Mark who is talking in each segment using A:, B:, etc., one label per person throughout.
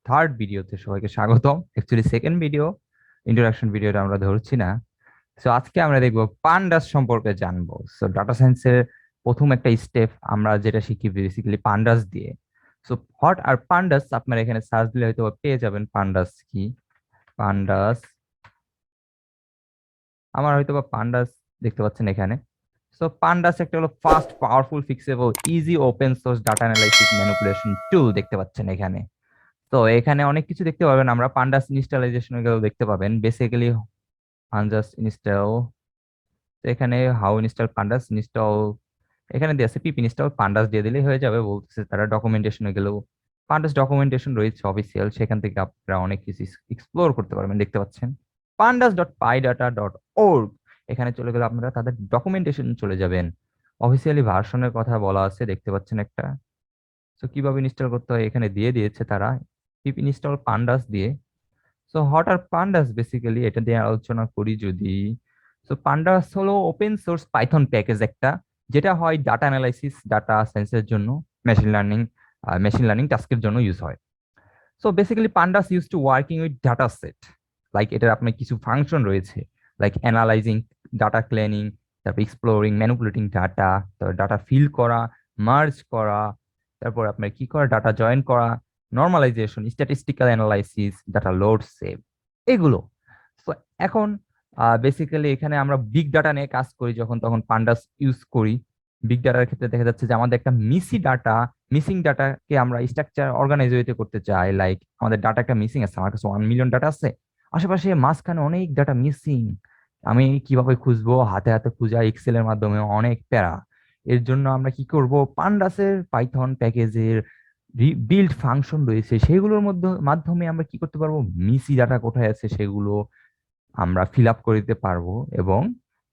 A: Third ভিডিওতে সবাইকে স্বাগতম। অ্যাকচুয়ালি সেকেন্ড ভিডিও, ইন্ট্রোডাকশন ভিডিওটা আমরা ধরছি না। সো আজকে আমরা দেখবো পান্ডাস সম্পর্কে জানবো। সো ডাটা সায়েন্সের প্রথম একটা স্টেপ আমরা যেটা শিখি বেসিক্যালি পান্ডাস দিয়ে। সো হোয়াট আর পান্ডাস, আপনারা এখানে সার্চ দিলে হয়তো পেয়ে যাবেন পান্ডাস কি। পান্ডাস, আমার হয়তো বা পান্ডাস দেখতে পাচ্ছেন এখানে। সো পান্ডাস একটা হলো fast, powerful, flexible, easy open source data analysis manipulation tool দেখতে পাচ্ছেন এখানে। তো এখানে অনেক কিছু দেখতে পাবেন, আমরা পান্ডাস ইনস্টলাইজেশন গুলো দেখতে পাবেন। বেসিক্যালি পান্ডাস ইনস্টল, এখানে হাউ ইনস্টল পান্ডাস ইনস্টল, এখানে দিয়ে আছে পিপ ইনস্টল পান্ডাস দিয়ে দিলেই হয়ে যাবে বলতেছে তারা। ডকুমেন্টেশন গেলেও পান্ডাস ডকুমেন্টেশন রয়েছে অফিসিয়াল, সেখান থেকে আপনারা অনেক কিছু এক্সপ্লোর করতে পারবেন। দেখতে পাচ্ছেন pandas.pydata.org, এখানে চলে গেলে আপনারা তাদের ডকুমেন্টেশন চলে যাবেন। অফিসিয়ালি ভার্সনের কথা বলা আছে, দেখতে পাচ্ছেন একটা। তো কিভাবে ইনস্টল করতে হয় এখানে দিয়ে দিয়েছে তারা, পিপ ইনস্টল পান্ডাস দিয়ে। So what are pandas, basically এটা দিয়ে আলোচনা করি যদি। সো পান্ডাস হলো ওপেন সোর্স পাইথন প্যাকেজ একটা, যেটা হয় ডাটা অ্যানালাইসিস, ডাটা সায়েন্সের জন্য, মেশিন লার্নিং টাস্কের জন্য ইউজ হয়। So basically pandas use to working with data set, like এটার আপনার কিছু ফাংশন রয়েছে, লাইক অ্যানালাইজিং, ডাটা ক্লিনিং, তারপর এক্সপ্লোরিং, ম্যানিপুলেটিং ডাটা, তারপর ডাটা ফিল করা, মার্জ করা, তারপর আপনার কি করা, ডাটা জয়েন করা, normalisation, statistical analysis, data load save, এগুলো। তো এখন বেসিক্যালি এখানে আমরা বিগ ডাটা নিয়ে কাজ করি, যখন তখন পান্ডাস ইউজ করি। বিগ ডাটার ক্ষেত্রে দেখা যাচ্ছে যে আমাদের একটা মিসিং ডাটাকে আমরা স্ট্রাকচার অর্গানাইজ ওয়েতে করতে চাই। লাইক আমাদের ডাটা একটা মিসিং আছে, আমার কাছে 1 মিলিয়ন ডাটা আছে, আশেপাশে মাঝখানে অনেক ডাটা মিসিং, আমি কিভাবে খুঁজবো? হাতে হাতে খুঁজা, এক্সেলের মাধ্যমে অনেক প্যারা। এর জন্য আমরা কি করব, পান্ডাসের পাইথন প্যাকেজের বিল্ড ফাংশন রয়েছে, সেগুলোর মাধ্যমে আমরা কি করতে পারবো, মিসি ডাটা কোথায় আছে সেগুলো আমরা ফিল আপ করে দিতে পারবো, এবং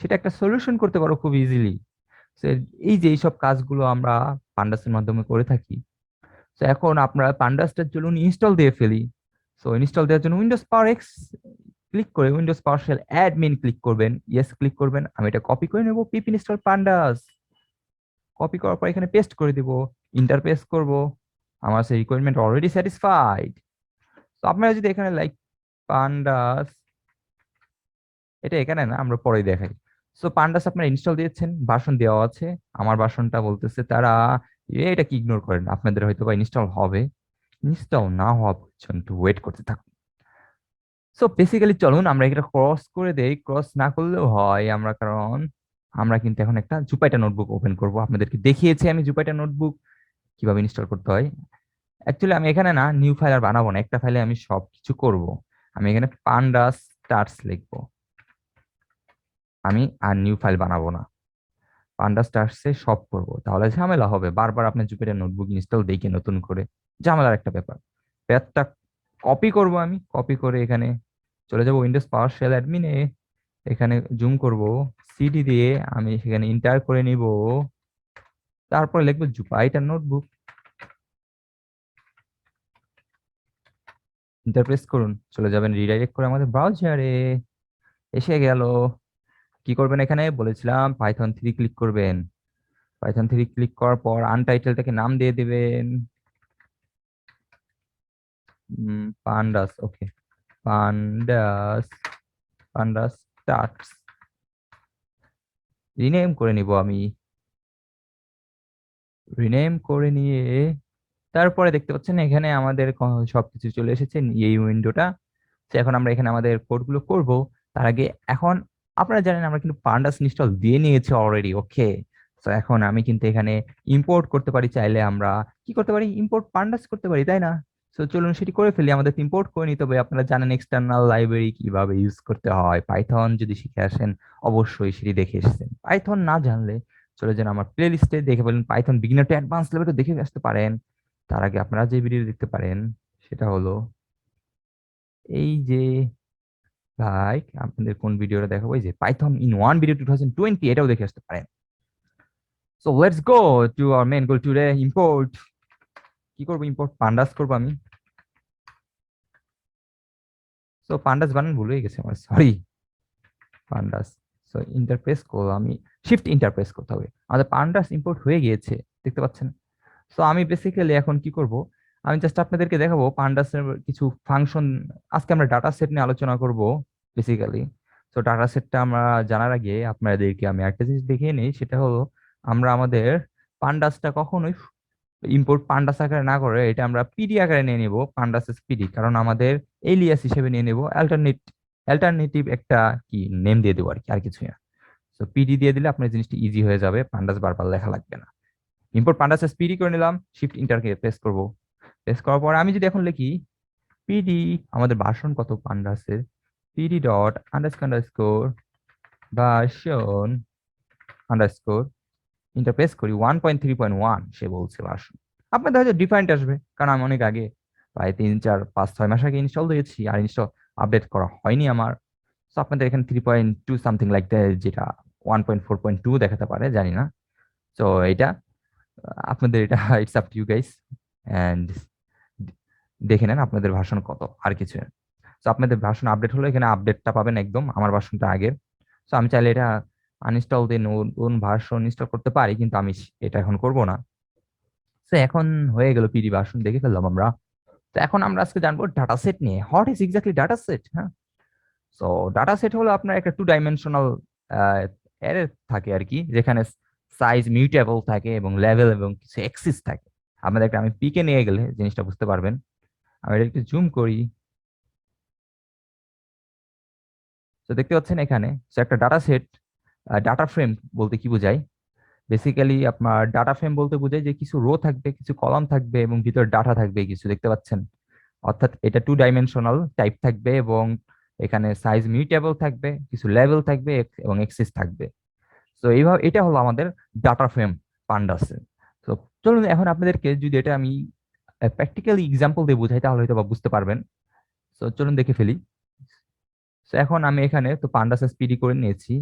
A: সেটা একটা সলিউশন করতে পারবো খুব ইজিলি। এই যে এইসব কাজগুলো আমরা পান্ডাসের মাধ্যমে করে থাকি। তো এখন আপনারা পান্ডাসটার চলুন ইনস্টল দিয়ে ফেলি। সো ইনস্টল দেওয়ার জন্য উইন্ডোজ পাওয়ার এক্স ক্লিক করে উইন্ডোজ পাওয়ার শেল অ্যাডমিন ক্লিক করবেন, ইয়েস ক্লিক করবেন। আমি এটা কপি করে নেব, পিপ ইনস্টল পান্ডাস, কপি করার পর এখানে পেস্ট করে দিব, ইন্টার পেস্ট করব। আমার সেই রিকোয়ারমেন্ট অলরেডি স্যাটিসফাইড। তো আপনারা যদি এখানে লাইক পান্ডাস, এটা এখানে না, আমরা পরেই দেখাই। সো পান্ডাস আপনারা ইনস্টল দিয়েছেন, ভার্সন দেওয়া আছে, আমার ভার্সনটা বলতেছে তারা। এটা কি ইগনোর করেন, আপনাদের হয়তো বা ইনস্টল হবে, ইনস্টল না হওয়া পর্যন্ত ওয়েট করতে থাকুন। সো বেসিক্যালি চলুন আমরা এটা ক্রস করে দেই, ক্রস না করলেও হয় আমরা, কারণ আমরা কিন্তু এখন একটা জুপাইটার নোটবুক ওপেন করব। আপনাদেরকে দেখিয়েছি আমি জুপাইটার নোটবুক কিভাবে ইনস্টল করতে হয়। অ্যাকচুয়ালি আমি এখানে না নিউ ফাইল আর বানাবো না, একটা ফাইলে আমি সব কিছু করব। আমি এখানে পান্ডাস স্টার্স লিখবো, আমি আর নিউ ফাইল বানাবো না, পান্ডাস স্টার্সে সব করব। তাহলে ঝামেলা হবে, বারবার আপনার জুপিটার নোটবুক ইনস্টল দেখে নতুন করে, ঝামেলার একটা ব্যাপার। প্যাথটা কপি করব, আমি কপি করে এখানে চলে যাব উইন্ডোজ পাওয়ার শেল অ্যাডমিনে, এখানে জুম করব, সিডি দিয়ে আমি সেখানে ইন্টার করে নিব, তারপরে লিখবো জুপাইটার নোটবুক, ইন্টারপ্রেস করুন, চলে যাবেন রিডাইরেক্ট করে আমাদের ব্রাউজারে। এসে গেল, কি করবেন এখানে বলেছিলাম, পাইথন 3 ক্লিক করবেন। পাইথন 3 ক্লিক করার পর আনটাইটেলটাকে নাম দিয়ে দিবেন পান্ডাস, ওকে, পান্ডাস, পান্ডাস স্টার্টস, রিনেম করে নিব আমি, রিনেম করে নিয়ে তারপরে দেখতে পাচ্ছেন এখানে আমাদের সবকিছু চলে এসেছে এই উইন্ডোটা। তো এখন আমরা এখানে আমাদের কোডগুলো করব। তার আগে এখন আপনারা জানেন আমরা কিন্তু পান্ডাস ইনস্টল দিয়ে নিয়েছি অলরেডি, ওকে। তো এখন আমি কিন্তু এখানে ইম্পোর্ট করতে পারি, চাইলে আমরা কি করতে পারি, ইম্পোর্ট পান্ডাস করতে পারি, তাই না? তো চলুন সেটি করে ফেলি, আমাদের ইম্পোর্ট করে নিতে হবে। আপনারা জানেন এক্সটার্নাল লাইব্রেরি কিভাবে ইউজ করতে হয়, পাইথন যদি শিখে আসেন অবশ্যই সেটি দেখে এসেছেন। পাইথন না জানলে চলে যান আমার প্লে লিস্টে, দেখে বলেন পাইথন বিগিনার টু অ্যাডভান্স লেভেলটা দেখে আসতে পারেন। তার আগে আপনারা যে ভিডিও দেখতে পারেন সেটা হলো এই যে, ভাই আপনাদের কোন ভিডিওটা দেখাবো, এই যে পাইথন ইন ওয়ান ভিডিও 2020, এটাও দেখে আসতে পারেন। So let's go to our main goal today, import. কি করবো, ইম্পোর্ট পান্ডাস করবো আমি। সো পান্ডাস বানান ভুল হয়ে গেছে আমার, সরি, পান্ডাস। সো ইন্টারপ্রেস করবো আমি, শিফট ইন্টারপ্রেস করতে হবে। আমাদের পান্ডাস ইম্পোর্ট হয়ে গিয়েছে, দেখতে পাচ্ছেন। সো আমি বেসিক্যালি এখন কি করব, আমি জাস্ট আপনাদেরকে দেখাবো পান্ডাসের কিছু ফাংশন। আজকে আমরা ডাটা সেট নিয়ে আলোচনা করব বেসিক্যালি। তো ডাটা সেটটা আমরা জানার আগে আপনাদেরকে আমি একটা জিনিস দেখিয়ে নিই, সেটা হলো আমরা আমাদের পান্ডাসটা কখনোই ইম্পোর্ট পান্ডাস আকারে না করে এটা আমরা পিডি আকারে নিয়ে নিব, পান্ডাস পিডি, কারণ আমাদের এলিয়াস হিসেবে নিয়ে নিব অ্যাল্টারনেটিভ একটা কি নেম দিয়ে দেবো আর কি, আর কিছু না। তো পিডি দিয়ে দিলে আপনার জিনিসটা ইজি হয়ে যাবে, পান্ডাস বারবার লেখা লাগবে না। ইম্পোর্ট পান্ডাস পিডি করে নিলাম, শিফট ইন্টারকে প্রেস করব। প্রেস করার পর আমি যদি এখন লিখি পিডি, আমাদের ভার্সন কত পান্ডাসের, PD dot underscore version underscore enter press করি 1.3.1, সে বলছে ভার্সন। আপনাদের হয়তো ডিফারেন্ট আসবে, কারণ আমি অনেক আগে প্রায় 3 4 5 6 মাস আগে ইনস্টল দিয়েছি, আর ইনস্টল আপডেট করা হয়নি আমার। তো আপনাদের এখানে 3.2 সামথিং লাইক যেটা 1.4.2 দেখাতে পারে, জানি না। তো এটা আপনাদের এটা it's up to you guys, and দেখে নেন আপনাদের ভার্সন কত, আর কিছু না। তো আপনাদের ভার্সন আপডেট হলো, এখানে আপডেটটা পাবেন একদম আমার ভার্সনটা আগের। তো আমি চাইলে এটা আনইনস্টল দিয়ে নতুন ভার্সন ইনস্টল করতে পারি, কিন্তু আমি এটা এখন করব না। তো এখন হয়ে গেল পিডি ভার্সন দেখে ফেললাম আমরা। তো এখন আমরা আজকে জানবো ডাটা সেট নিয়ে, what is exactly data set. হ্যাঁ, সো ডাটা সেট হলো আপনার একটা 2 ডাইমেনশনাল অ্যারে থাকে আর কি, যেখানে সাইজ মিউটেবল থাকে এবং লেভেল এবং কিছু এক্সিস থাকে। আপনাদের একটা আমি পিকে নিয়ে গেলে জিনিসটা বুঝতে পারবেন। আমি এটা একটু জুম করি। তো দেখতে পাচ্ছেন এখানে যে একটা ডাটা সেট, ডাটা ফ্রেম বলতে কি বোঝায়, বেসিক্যালি আপনার ডাটা ফ্রেম বলতে বোঝায় যে কিছু রো থাকবে, কিছু কলাম থাকবে এবং ভিতরে ডাটা থাকবে কিছু, দেখতে পাচ্ছেন। অর্থাৎ এটা 2 ডাইমেনশনাল টাইপ থাকবে এবং এখানে সাইজ মিউটেবল থাকবে, কিছু লেভেল থাকবে এবং এক্সিস থাকবে। তো এইভাবে এটা হলো আমাদের ডাটা ফ্রেম পান্ডাসে। তো চলুন এখন আপনাদেরকে যদি এটা আমি প্র্যাকটিক্যালি এক্সাম্পল দিয়ে বোঝাই তাহলে হয়তো বা বুঝতে পারবেন। তো চলুন দেখে ফেলি। তো এখন আমি এখানে তো পান্ডাস পিডি করে নিয়েছি।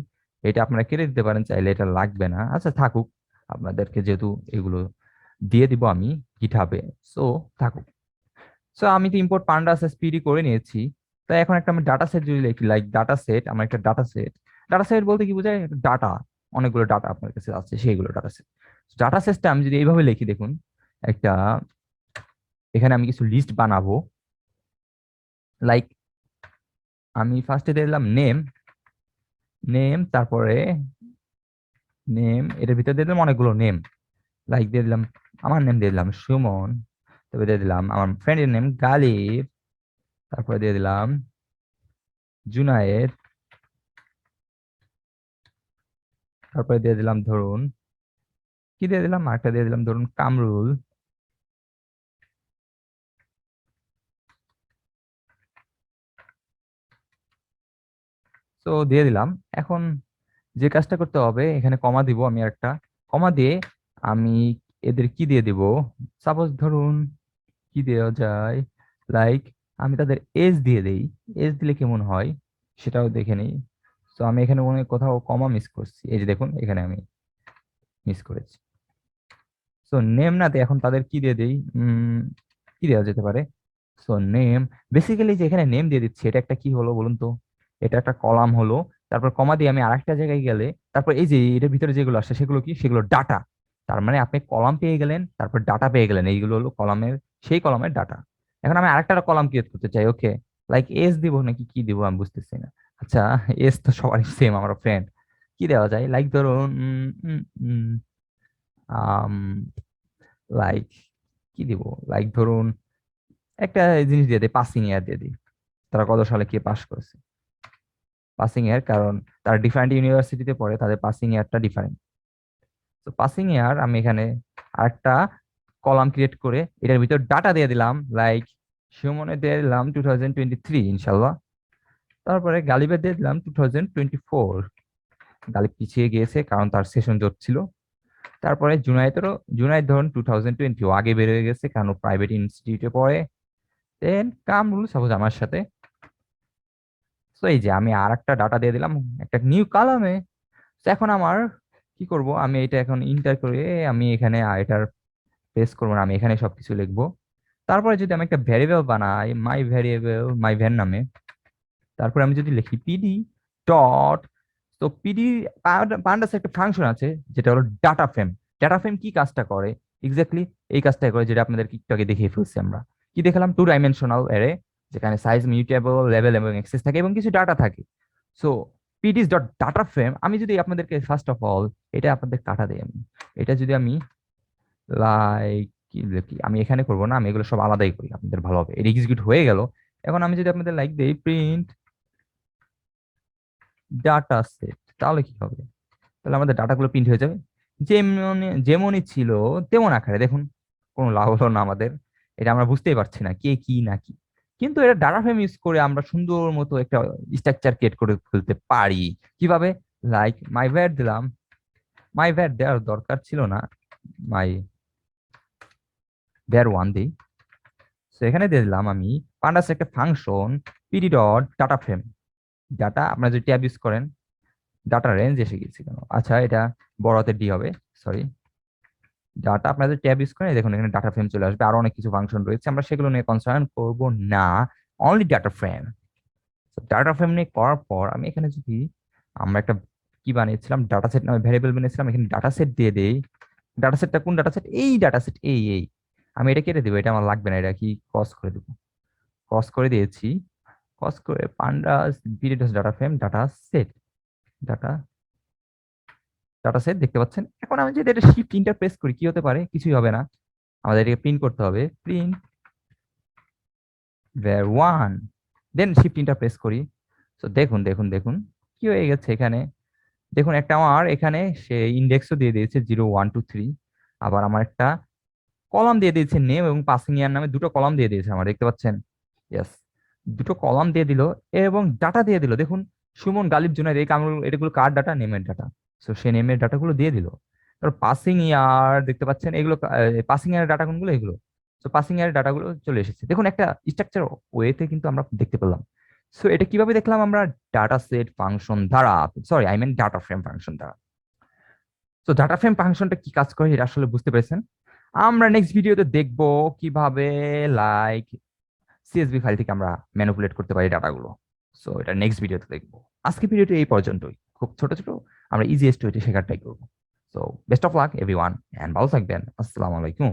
A: এটা আপনারা কেটে দিতে পারেন চাইলে, এটা লাগবে না, আচ্ছা থাকুক। আপনাদেরকে যেহেতু এগুলো দিয়ে দিব আমি গিটহাবে, সো থাকুক। সো আমি তো ইম্পোর্ট পান্ডাস পিডি করে নিয়েছি। তো এখন একটা আমি ডাটা সেট যদি লিখি, লাইক ডাটা সেট, আমার একটা ডাটা সেট বলতে কি বোঝায়, ডাটা, অনেকগুলো ডাটা আপনার কাছে আছে সেইগুলো ডাটা সেট। ডাটা সেটটা আমি যদি এইভাবে লিখি দেখুন, একটা, এখানে আমি কিছু লিস্ট বানাবো। লাইক আমি ফার্স্টে দিলাম নেম, তারপরে এটার ভিতরে দিয়ে দিলাম অনেকগুলো নেম। লাইক দিয়ে দিলাম আমার নেম, দিয়ে দিলাম সুমন, তারপরে দিয়ে দিলাম আমার ফ্রেন্ডের নেম গালিব, তারপরে দিয়ে দিলাম জুনায়েদ, তারপরে দিয়ে দিলাম ধরুন কি দিয়ে দিলাম, আরেকটা দিয়ে দিলাম ধরুন কামরুল। তো দিয়ে দিলাম। এখন যে কাজটা করতে হবে, এখানে কমা দিব আমি একটা, কমা দিয়ে আমি এদের কি দিয়ে দিব, সাপোজ ধরুন কি দেওয়া যায়, লাইক আমি তাদের এজ দিয়ে দেই। এজ দিলে কেমন হয় সেটাও দেখে নিই। তো আমি এখানে মনে হয় কোথাও কমা মিস করছি, এই যে দেখুন এখানে আমি মিস করেছি। সো নেম না দিয়ে এখন তাদের কি দিয়ে দিই, কি দেওয়া যেতে পারে। সো নেম, বেসিক্যালি যে এখানে নেম দিয়ে দিচ্ছি এটা একটা কি হলো বলুন তো, এটা একটা কলাম হলো। তারপর কমা দিয়ে আমি আরেকটা জায়গায় গেলে, তারপর এই যে এটার ভিতরে যেগুলো আসছে সেগুলো কি, সেগুলো ডাটা। তার মানে আপনি কলাম পেয়ে গেলেন, তারপর ডাটা পেয়ে গেলেন, এইগুলো হলো কলামের, সেই কলামের ডাটা। এখন আমি আরেকটা কলাম ক্রিয়েট করতে চাই, ওকে, লাইক এস দিব নাকি কি দিব আমি বুঝতেছি না। আচ্ছা, এস তো সবারই সেম, আমার ফ্রেন্ড, কি দেওয়া যায়, লাইক ধরুন আম লাইক কি দিব, লাইক ধরুন একটা জিনিস দিয়ে দিই, পাসিং ইয়ার দিয়ে দিই, তারা কত সালে কে পাস করেছে, পাসিং ইয়ার, কারণ তারা ডিফারেন্ট ইউনিভার্সিটিতে পড়ে, তাদের পাসিং ইয়ারটা ডিফারেন্ট। তো পাসিং ইয়ার আমি এখানে আরেকটা কলাম ক্রিয়েট করে এটার ভিতর ডাটা দিয়ে দিলাম, লাইক সুমনে দিয়ে দিলাম 2023 ইনশাল্লাহ। তারপরে গালিবের দিয়ে দিলাম 2024, গালিব পিছিয়ে গিয়েছে কারণ তার সেশন জট ছিল। তারপরে জুনায়েদ ধরুন 2020, ও আগে বের হয়ে গেছে কারণ প্রাইভেট ইনস্টিটিউটে পড়ে। দেন কামরুল সাপোজ আমার সাথে। তো এই যে আমি আর একটা ডাটা দিয়ে দিলাম একটা নিউ কালামে। তো এখন আমার কি করব, আমি এটা এখন ইন্টার করে আমি এখানে এটার পেস্ট করবো না, আমি এখানে সবকিছু লিখবো। তারপরে যদি আমি একটা ভ্যারিয়েবল বানাই, মাই ভ্যারিয়েবল মাই ভ্যান নামে, তারপরে আমি যদি লিখি পিডি ডট, তো পিডি পান্ডাস একটা ফাংশন আছে যেটা হলো ডাটা ফ্রেম। ডাটা ফ্রেম কি কাজটা করে, এক্স্যাক্টলি এই কাজটাই করে, যেটা আপনাদের একটু আগে দেখিয়ে ফেলছি আমরা। কি দেখালাম? টু ডাইমেনশনাল অ্যারে, যেখানে সাইজ মিউটেবল, লেভেল এবং অ্যাক্সেস থাকে এবং কিছু ডাটা থাকে। সো পিডিস ডট ডাটা ফ্রেম, আমি যদি আপনাদেরকে ফার্স্ট অফ অল এটা আপনাদের কাটা দিই আমি, এটা যদি আমি লাইক কি লিখি, আমি এখানে করবো না, আমি এগুলো সব আলাদাই করি, আপনাদের ভালো হবে। এটা এক্সিকিউট হয়ে গেল। এখন আমি যদি আপনাদের লাইক দেই প্রিন্ট ডাটা সেট, তাহলে কি হবে? তাহলে আমাদের ডাটাগুলো প্রিন্ট হয়ে যাবে যেমন যেমনই ছিল তেমন আকারে। দেখুন, কোনো লাভ হলো না আমাদের, এটা আমরা বুঝতেই পারছি না কে কি না কি। কিন্তু এটা ডাটা ফ্রেম ইউজ করে আমরা সুন্দর মতো একটা স্ট্রাকচার ক্রিয়েট করে ফেলতে পারি। কিভাবে? লাইক মাই ভ্যাট দিলাম, মাই ভ্যাট দেওয়ার দরকার ছিল না, মাই ভ্যার ওয়ান দিই। তো এখানে দিয়ে দিলাম আমি পান্ডাস একটা function PD dot data frame. Data আপনারা যদি ট্যাব ইউজ করেন, ডাটা রেঞ্জ এসে গেছে কেন, আচ্ছা এটা বড় হাতের ডি হবে, সরি। ডাটা আপনাদের ট্যাব ইউজ করেন, দেখুন এখানে ডাটা ফ্রেম চলে আসবে, আরো অনেক কিছু ফাংশন রয়েছে, আমরা সেগুলো নিয়ে কনসার্ন করব না, only data frame. Data frame নিয়ে করার পর আমি এখানে যদি আমরা একটা কি বানিয়েছিলাম, ডাটা সেট নামে ভ্যারিয়েবল বানিয়েছিলাম, এখানে ডাটা সেট দিয়ে দেই। ডাটা সেটটা কোন ডাটা সেট? এই ডাটা সেট, এই আমি এটা কেটে দেবো, এটা আমার লাগবে না, এটা কি ক্রস করে দেবো, ক্রস করে দিয়েছি। ক্রস করে pandas videos data frame data set, data data set দেখতে পাচ্ছেন। এখন আমি যদি এটা শিফট ইন্টার প্রেস করি কি হতে পারে? কিছুই হবে না, আমাদের এটাকে প্রিন্ট করতে হবে, প্রিন্ট var 1, দেন শিফট ইন্টার প্রেস করি। তো দেখুন দেখুন দেখুন কি হয়ে গেছে এখানে। দেখুন একটা আমার এখানে সে ইন্ডেক্সও দিয়ে দিয়েছে 0 1 2 3, আবার আমার একটা কলাম দিয়ে দিয়েছে নেম এবং পাসিং ইয়ার নামে দুটো কলাম দিয়ে দিয়েছে আমার, দেখতে পাচ্ছেন? ইয়েস, দুটো কলাম দিয়ে দিল এবং ডাটা দিয়ে দিল। দেখুন সুমন, গালিব, জুনাইদ, এই কামরুল, এটাগুলো কার ডাটা? নেমের ডাটা। সো সে নেমের ডাটাগুলো দিয়ে দিল। তারপর পাসিং ইয়ার দেখতে পাচ্ছেন, এগুলো পাসিং ইয়ার ডাটা কোনগুলো? এগুলো। তো পাসিং ইয়ার ডাটাগুলো চলে এসেছে, দেখুন একটা স্ট্রাকচার ওয়েতে কিন্তু আমরা দেখতে পেলাম। সো এটা কিভাবে দেখলাম আমরা? ডাটা সেট ফাংশন দ্বারা, sorry I mean data frame function দ্বারা। তো ডাটা ফ্রেম ফাংশনটা কি কাজ করে এটা আসলে বুঝতে পেরেছেন? আমরা নেক্সট ভিডিওতে দেখবো কিভাবে লাইক সিএসভি ফাইল থেকে আমরা ম্যানিপুলেট করতে পারি ডাটাগুলো। সো এটা নেক্সট ভিডিওতে দেখবো। আজকে ভিডিওটা এই পর্যন্তই, খুব ছোট ছোট আমরা ইজিয়েস্ট ওয়েতে শেখার ট্রাই করবো। So best of luck everyone, and ভালো থাকবেন। আসসালামু আলাইকুম।